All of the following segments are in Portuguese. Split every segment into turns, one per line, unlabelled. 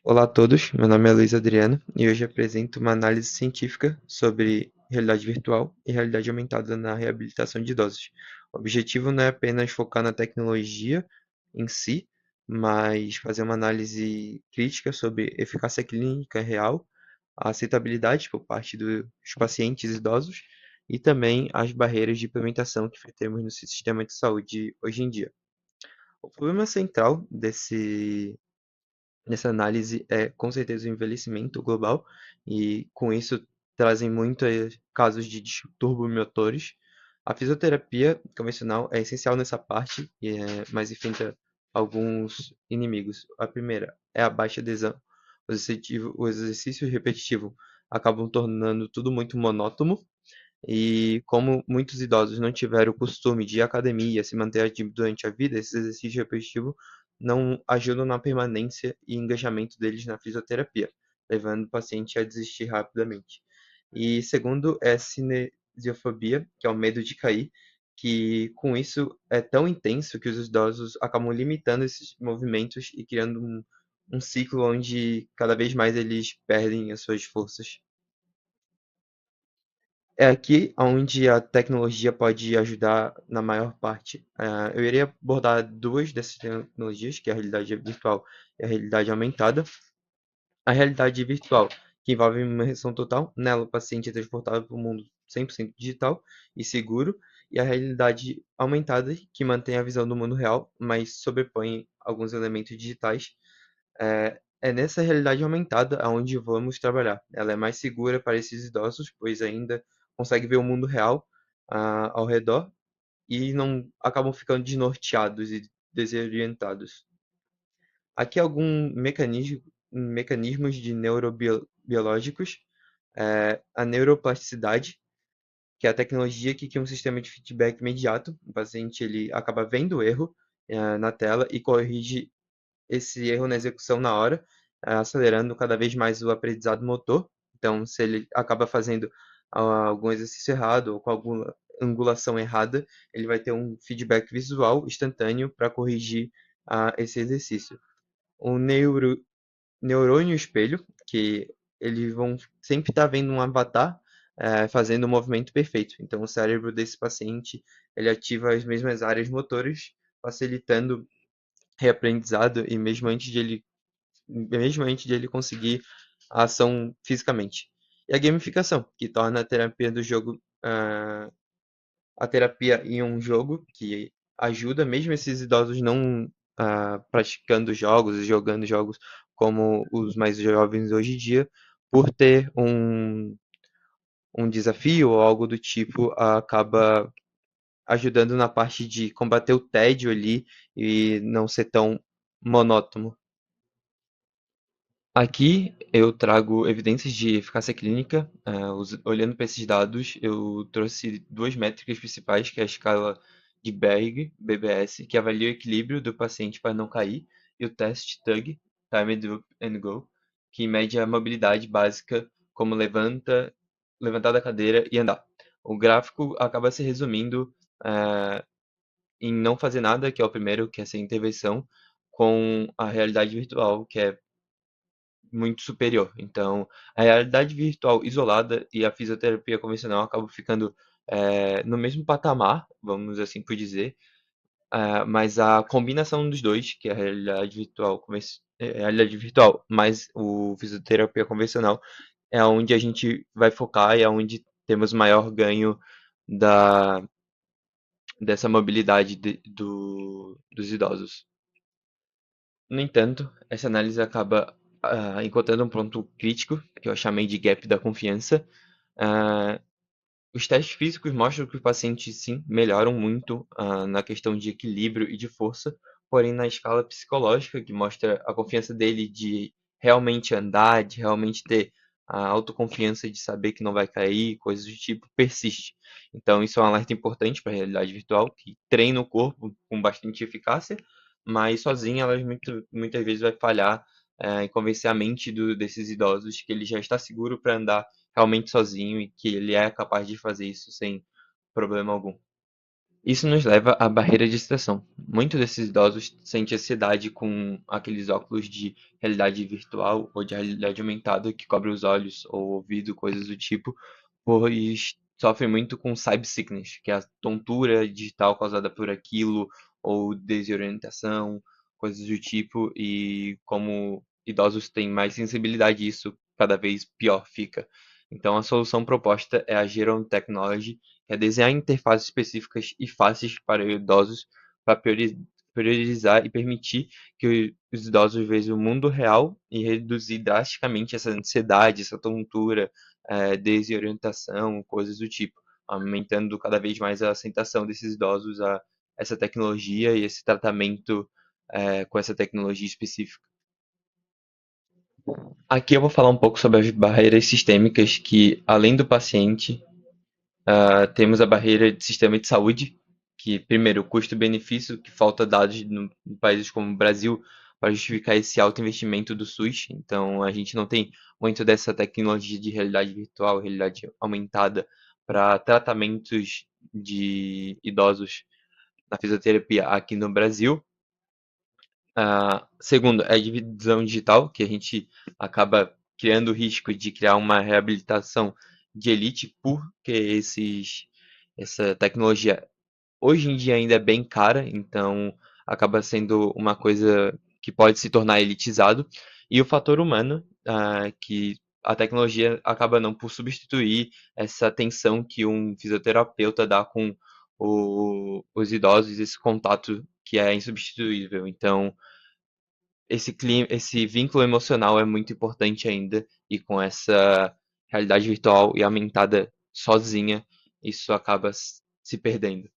Olá a todos, meu nome é Luiz Adriano e hoje apresento uma análise científica sobre realidade virtual e realidade aumentada na reabilitação de idosos. O objetivo não é apenas focar na tecnologia em si, mas fazer uma análise crítica sobre eficácia clínica real, a aceitabilidade por parte dos pacientes idosos e também as barreiras de implementação que temos no sistema de saúde hoje em dia. O problema central nessa análise é com certeza o envelhecimento global e com isso trazem muitos casos de distúrbios motores. A fisioterapia convencional é essencial nessa parte, mas enfrenta alguns inimigos. A primeira é a baixa adesão. O exercício repetitivo acabam tornando tudo muito monótono e como muitos idosos não tiveram o costume de ir à academia, se manter ativo durante a vida, esses exercícios repetitivos não ajudam na permanência e engajamento deles na fisioterapia, levando o paciente a desistir rapidamente. E segundo é cinesiofobia, que é o medo de cair, que com isso é tão intenso que os idosos acabam limitando esses movimentos e criando um ciclo onde cada vez mais eles perdem as suas forças. É aqui onde a tecnologia pode ajudar na maior parte. Eu irei abordar duas dessas tecnologias, que é a realidade virtual e a realidade aumentada. A realidade virtual, que envolve imersão total, nela o paciente é transportado para um mundo 100% digital e seguro, e a realidade aumentada, que mantém a visão do mundo real, mas sobrepõe alguns elementos digitais. É nessa realidade aumentada aonde vamos trabalhar. Ela é mais segura para esses idosos, pois ainda consegue ver o mundo real ao redor e não acabam ficando desnorteados e desorientados. Aqui alguns mecanismos de neurobiológicos, a neuroplasticidade, que é a tecnologia que cria um sistema de feedback imediato. O paciente ele acaba vendo o erro na tela e corrige esse erro na execução na hora, acelerando cada vez mais o aprendizado motor. Então, se ele acaba fazendo algum exercício errado ou com alguma angulação errada, ele vai ter um feedback visual instantâneo para corrigir esse exercício. O neurônio espelho, que eles vão sempre estar vendo um avatar fazendo o movimento perfeito. Então, o cérebro desse paciente ele ativa as mesmas áreas motoras, facilitando reaprendizado e mesmo antes de ele conseguir a ação fisicamente. E a gamificação, que torna a terapia do jogo a terapia em um jogo que ajuda mesmo esses idosos não praticando jogos e jogando jogos como os mais jovens hoje em dia, por ter um desafio ou algo do tipo, acaba ajudando na parte de combater o tédio ali e não ser tão monótono. Aqui eu trago evidências de eficácia clínica. Olhando para esses dados, eu trouxe duas métricas principais, que é a escala de Berg, BBS, que avalia o equilíbrio do paciente para não cair, e o teste TUG, Timed Up and Go, que mede a mobilidade básica, como levantar da cadeira e andar. O gráfico acaba se resumindo eh, em não fazer nada, que é o primeiro, que é sem intervenção, com a realidade virtual, que é muito superior. Então, a realidade virtual isolada e a fisioterapia convencional acabam ficando no mesmo patamar, vamos assim por dizer, mas a combinação dos dois, que é a realidade virtual mais o fisioterapia convencional, é onde a gente vai focar e é onde temos maior ganho da, dessa mobilidade dos idosos. No entanto, essa análise acaba encontrando um ponto crítico, que eu chamei de gap da confiança. Ah, os testes físicos mostram que os pacientes, sim, melhoram muito na questão de equilíbrio e de força, porém, na escala psicológica, que mostra a confiança dele de realmente andar, de realmente ter a autoconfiança de saber que não vai cair, coisas do tipo, persiste. Então, isso é um alerta importante para a realidade virtual, que treina o corpo com bastante eficácia, mas sozinha ela muitas vezes vai falhar em convencer a mente desses idosos que ele já está seguro para andar realmente sozinho e que ele é capaz de fazer isso sem problema algum. Isso nos leva à barreira de distração. Muitos desses idosos sentem ansiedade com aqueles óculos de realidade virtual ou de realidade aumentada que cobre os olhos ou ouvido, coisas do tipo, pois sofrem muito com cyber sickness, que é a tontura digital causada por aquilo, ou desorientação, coisas do tipo, e como idosos têm mais sensibilidade, isso cada vez pior fica. Então a solução proposta é a Geron Technology, é desenhar interfaces específicas e fáceis para idosos para priorizar e permitir que os idosos vejam o mundo real e reduzir drasticamente essa ansiedade, essa tontura, desorientação, coisas do tipo, aumentando cada vez mais a aceitação desses idosos a essa tecnologia e esse tratamento com essa tecnologia específica. Aqui eu vou falar um pouco sobre as barreiras sistêmicas que, além do paciente, temos a barreira de sistema de saúde, que, primeiro, o custo-benefício, que falta dados em países como o Brasil para justificar esse alto investimento do SUS. Então, a gente não tem muito dessa tecnologia de realidade virtual, realidade aumentada, para tratamentos de idosos na fisioterapia aqui no Brasil. Segundo, é a divisão digital, que a gente acaba criando o risco de criar uma reabilitação de elite, porque essa tecnologia hoje em dia ainda é bem cara, então acaba sendo uma coisa que pode se tornar elitizado. E o fator humano, que a tecnologia acaba não por substituir essa atenção que um fisioterapeuta dá com os idosos, esse contato que é insubstituível. Então, esse vínculo emocional é muito importante ainda, e com essa realidade virtual e aumentada sozinha, isso acaba se perdendo.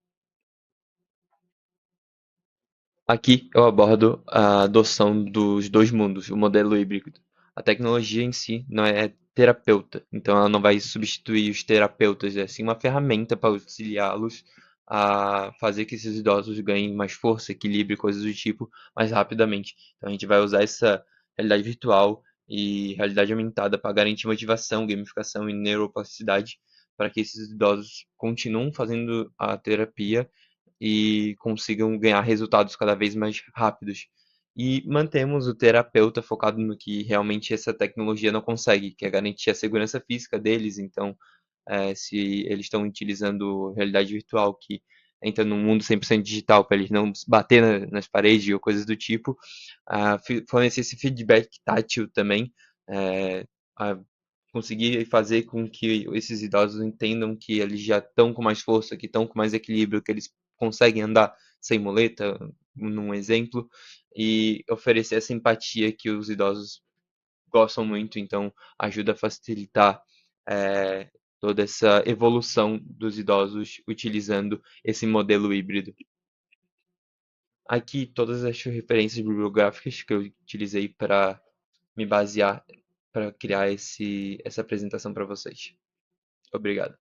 Aqui eu abordo a adoção dos dois mundos, o modelo híbrido. A tecnologia em si não é terapeuta, então ela não vai substituir os terapeutas, é sim uma ferramenta para auxiliá-los a fazer que esses idosos ganhem mais força, equilíbrio, coisas do tipo, mais rapidamente. Então a gente vai usar essa realidade virtual e realidade aumentada para garantir motivação, gamificação e neuroplasticidade para que esses idosos continuem fazendo a terapia e consigam ganhar resultados cada vez mais rápidos. E mantemos o terapeuta focado no que realmente essa tecnologia não consegue, que é garantir a segurança física deles. Então, se eles estão utilizando realidade virtual, que entra num mundo 100% digital, para eles não bater nas paredes ou coisas do tipo, fornecer esse feedback tátil também, é, a conseguir fazer com que esses idosos entendam que eles já estão com mais força, que estão com mais equilíbrio, que eles conseguem andar sem muleta, num exemplo, e oferecer essa empatia que os idosos gostam muito, então ajuda a facilitar é, toda essa evolução dos idosos utilizando esse modelo híbrido. Aqui todas as referências bibliográficas que eu utilizei para me basear para criar essa apresentação para vocês. Obrigado.